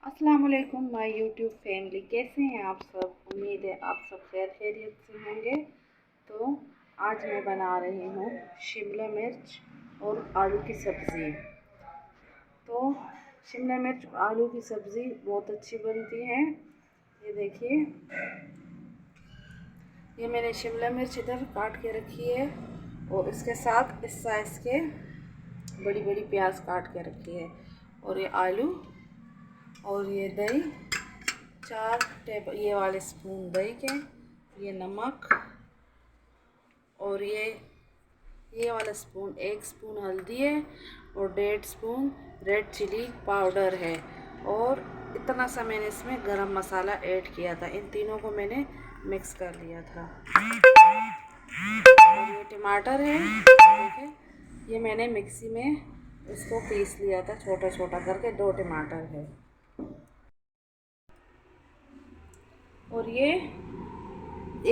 अस्सलाम वालेकुम my YouTube family, कैसे हैं आप सब। उम्मीद है आप सब खैर खैरियत से होंगे। तो आज मैं बना रही हूँ शिमला मिर्च और आलू की सब्ज़ी। तो शिमला मिर्च और आलू की सब्ज़ी बहुत अच्छी बनती है। ये देखिए, ये मैंने शिमला मिर्च इधर काट के रखी है और इसके साथ इस साइज़ के बड़ी बड़ी प्याज काट के रखी है, और ये आलू और ये दही, 4 टेबल ये वाले स्पून दही के, ये नमक, और ये वाला स्पून 1 स्पून हल्दी है, और 1.5 स्पून रेड चिली पाउडर है, और इतना सा मैंने इसमें गरम मसाला ऐड किया था। इन तीनों को मैंने मिक्स कर लिया था। और ये टमाटर है, देखिए, ये मैंने मिक्सी में इसको पीस लिया था छोटा छोटा करके। 2 टमाटर है, और ये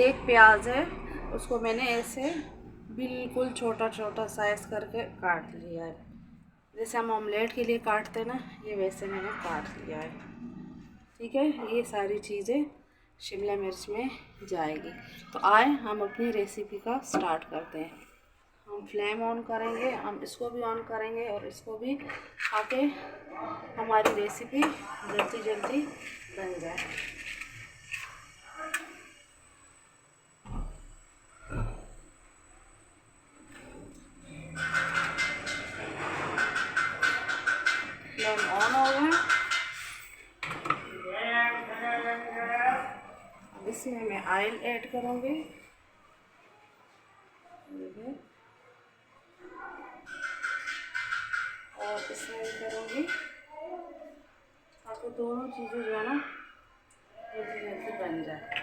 1 प्याज है, उसको मैंने ऐसे बिल्कुल छोटा छोटा साइज़ करके काट लिया है। जैसे हम ऑमलेट के लिए काटते ना, ये वैसे मैंने काट लिया है। ठीक है, ये सारी चीज़ें शिमला मिर्च में जाएगी। तो आए हम अपनी रेसिपी का स्टार्ट करते हैं। हम फ्लेम ऑन करेंगे, हम इसको भी ऑन करेंगे और इसको भी, ताकि हमारी रेसिपी जल्दी जल्दी बन जाए। फ्लेम ऑन हो गया। अब इसमें मैं ऑयल ऐड करूँगी। और इसमें भी करूँगी, ताकि दोनों चीज़ें जो है ना जल्दी जल्दी बन जाए।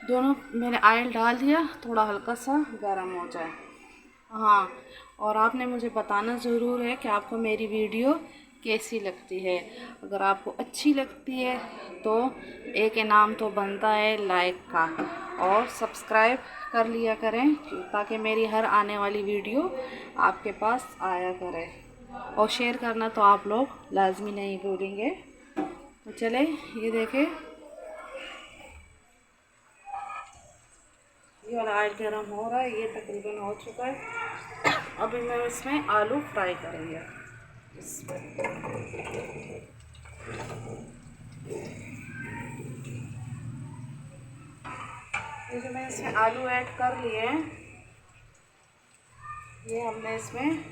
दोनों मैंने ऑयल डाल दिया, थोड़ा हल्का सा गर्म हो जाए। हाँ, और आपने मुझे बताना ज़रूर है कि आपको मेरी वीडियो कैसी लगती है। अगर आपको अच्छी लगती है तो एक इनाम तो बनता है लाइक का, और सब्सक्राइब कर लिया करें, ताकि मेरी हर आने वाली वीडियो आपके पास आया करे। और शेयर करना तो आप लोग लाजमी नहीं भूलेंगे। तो चले, ये देखें, ये वाला ऑयल गर्म हो रहा है, ये तकरीबन हो चुका है। अभी मैं इसमें आलू फ्राई करेंगे। ये जो मैंने इसमें आलू ऐड कर लिए हैं, ये हमने इसमें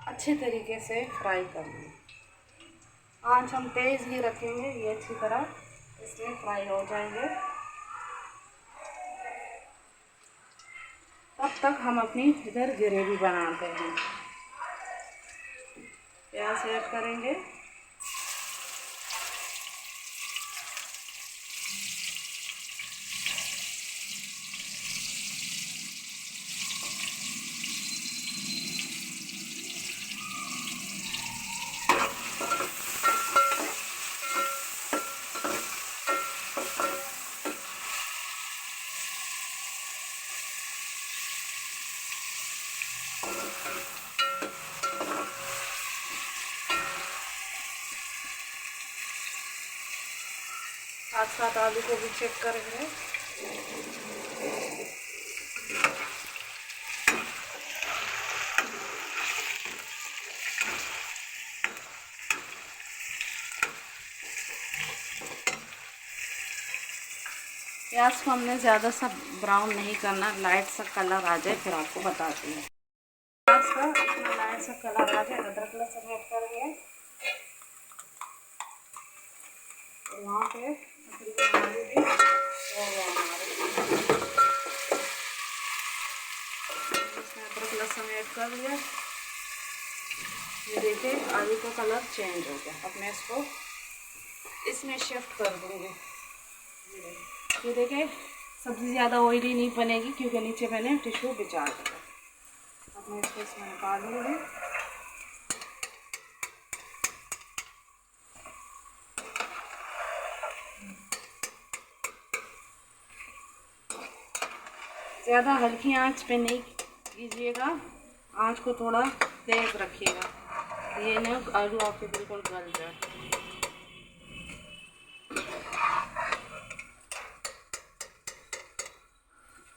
अच्छे तरीके से फ्राई कर लिया। आंच हम तेज़ ही रखेंगे, ये अच्छी तरह इसमें फ्राई हो जाएंगे। तब तक हम अपनी इधर ग्रेवी बनाते हैं। प्याज ऐड करेंगे, साथ साथ आलू को भी चेक करेंगे। प्याज को हमने ज़्यादा सा ब्राउन नहीं करना, लाइट सा कलर आ जाए फिर आपको बताती हूँ। प्याज का इतना लाइट सा कलर आ जाए, अदरक लहसुन ऐड करेंगे। और वहाँ पे आलू भी हो गया हमारे, इसमें अदरक लहसुन ऐड कर लिया। ये देखिए, आलू का कलर चेंज हो गया। अब मैं इसको इसमें शिफ्ट कर दूँगी। ये देखिए, सब्ज़ी ज़्यादा ऑयली नहीं बनेगी, क्योंकि नीचे मैंने टिश्यू बिछा दिया। अब मैं इसको इसमें निकाल लूँगी। ज़्यादा हल्की आंच पे नहीं कीजिएगा, आंच को थोड़ा तेज़ रखिएगा, ये ना आलू आपके बिल्कुल गल जाए।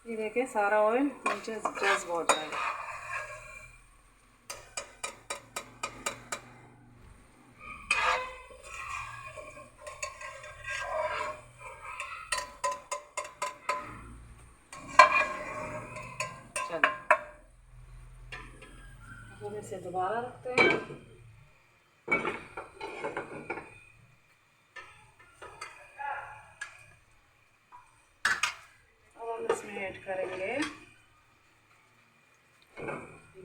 ये देखिए सारा ऑयल नीचे जज्ब हो जाएगा। अब इसे दोबारा रखते हैं। अब हम इसमें ऐड करेंगे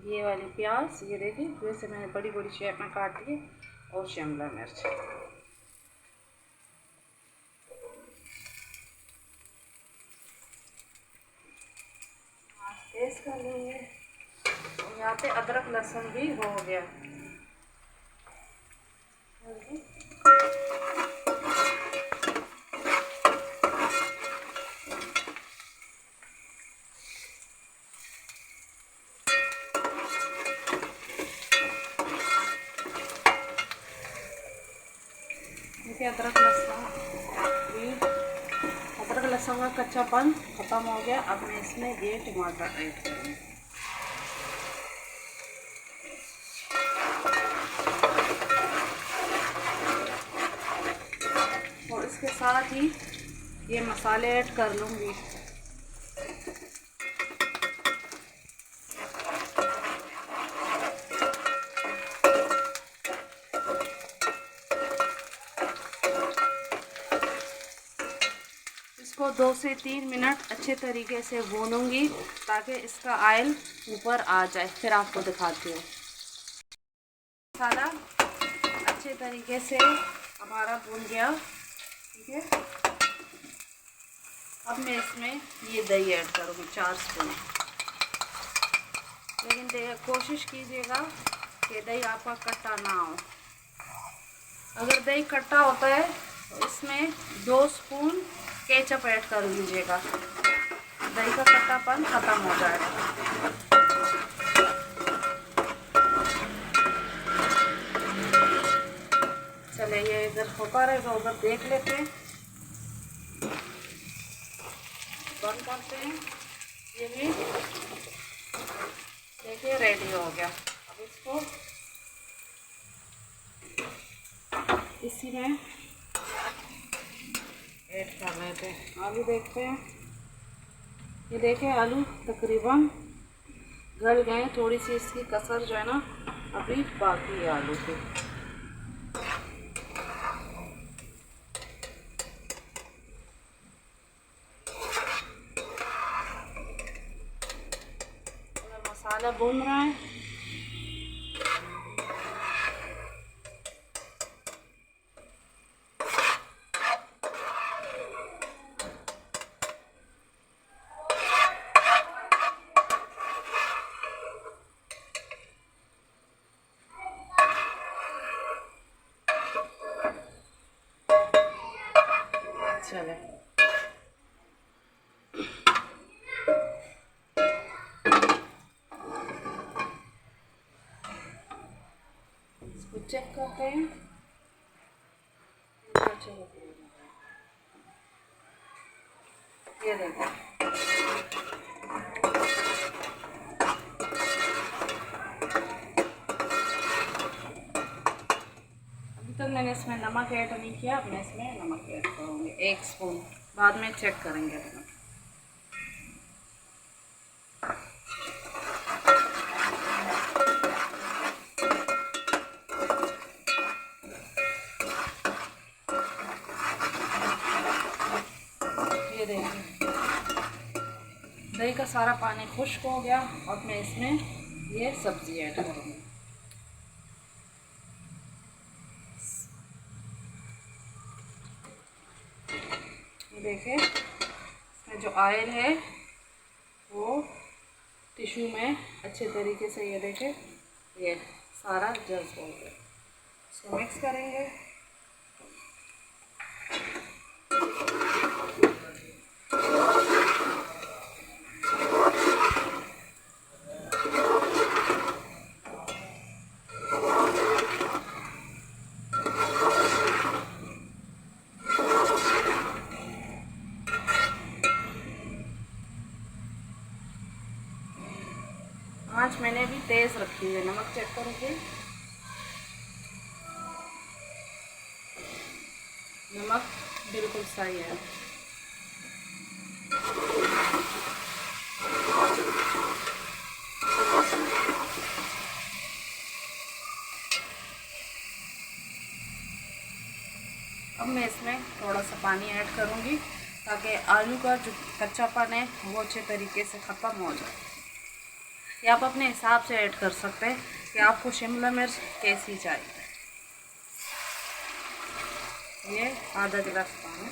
ये वाली प्याज, ये देखिए वैसे मैंने बड़ी बड़ी शेप में काट ली, और शिमला मिर्च। तेज कर लेंगे। और यहाँ पे अदरक लहसुन भी हो गया। देखिए अदरक लहसुन का कच्चापन ख़त्म हो गया। अब मैं इसमें ये टमाटर ऐड करूँगी। और इसके साथ ही ये मसाले ऐड कर लूँगी। इसको 2 से 3 मिनट अच्छे तरीके से भूनूंगी ताकि इसका ऑयल ऊपर आ जाए। फिर आपको दिखाती हूँ। मसाला अच्छे तरीके से हमारा भून गया, ठीक है। अब मैं इसमें ये दही ऐड करूँगी 4 स्पून। लेकिन कोशिश कीजिएगा कि दही आपका खट्टा ना हो। अगर दही खट्टा होता है तो इसमें 2 स्पून केचप ऐड कर लीजिएगा, दही का खट्टापन ख़त्म हो जाएगा। चलिए ये इधर होता रहेगा, उधर देख लेते हैं। बंद करते हैं। ये भी देखिए रेडी हो गया। अब इसको इसी में ऐड कर लेते हैं। आलू देखते हैं। ये देखें आलू तकरीबन गल गए। थोड़ी सी इसकी कसर जो है ना अभी बाकी है आलू की। मसाला भून रहा है। चले इसको चेक करते हैं। ये देखो अभी तक मैंने इसमें नमक ऐड नहीं किया। अब मैं इसमें नमक ऐड करूँगी 1 स्पून। बाद में चेक करेंगे नमक। ये देखिए दही का सारा पानी खुश्क हो गया। और मैं इसमें ये सब्ज़ी ऐड करूँगी। देखिए इसमें जो ऑयल है वो टिश्यू में अच्छे तरीके से ये देखें ये सारा जज्ब हो गया। इसको मिक्स करेंगे। तेज़ रखी है। नमक चेक करोगे, नमक बिल्कुल सही है। अब मैं इसमें थोड़ा सा पानी ऐड करूँगी ताकि आलू का जो कच्चापन है वो अच्छे तरीके से ख़त्म हो जाए। ये आप अपने हिसाब से ऐड कर सकते हैं कि आपको शिमला मिर्च कैसी चाहिए। ये आधा गिलास पानी।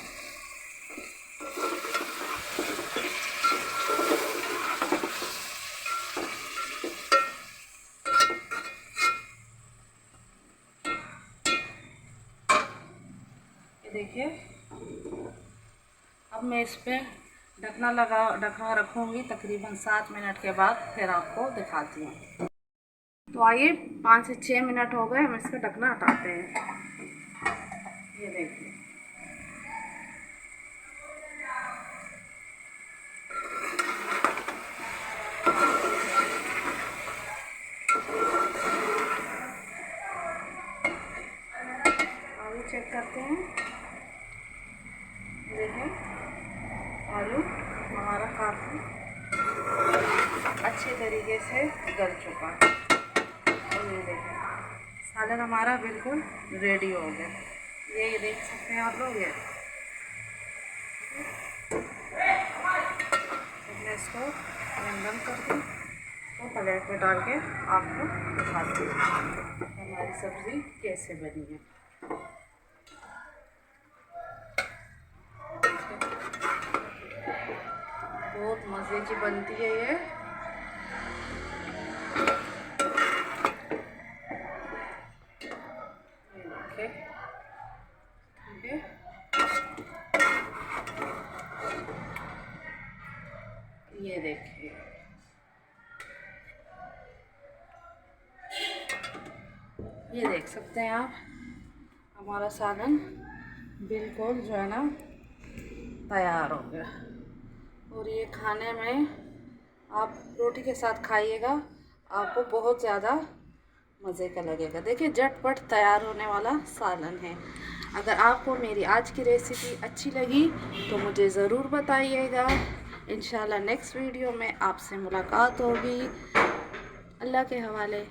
ये देखिए, अब मैं इस पर ढकना रखूँगी तकरीबन 7 मिनट के बाद, फिर आपको दिखाती हूँ। तो आइए 5 से 6 मिनट हो गए, हम इसका ढकना हटाते हैं। ये देखिए, आलू चेक करते हैं। देखिए, आलू हमारा काफ़ी अच्छे तरीके से गल चुका है। और ये देखिए, सालन हमारा बिल्कुल रेडी हो गया। ये देख सकते हैं आप लोग। ये मैं इसको बंद कर दूँ तो प्लेट में डाल के आपको दिखाती हूँ हमारी सब्ज़ी कैसे बनी है। बहुत मज़े की बनती है ये। ठीक है, ये देखिए, ये देख सकते हैं आप, हमारा सालन बिल्कुल जो है ना तैयार हो गया। और ये खाने में आप रोटी के साथ खाइएगा, आपको बहुत ज़्यादा मज़े का लगेगा। देखिए, झटपट तैयार होने वाला सालन है। अगर आपको मेरी आज की रेसिपी अच्छी लगी तो मुझे ज़रूर बताइएगा। इंशाल्लाह नेक्स्ट वीडियो में आपसे मुलाकात होगी। अल्लाह के हवाले।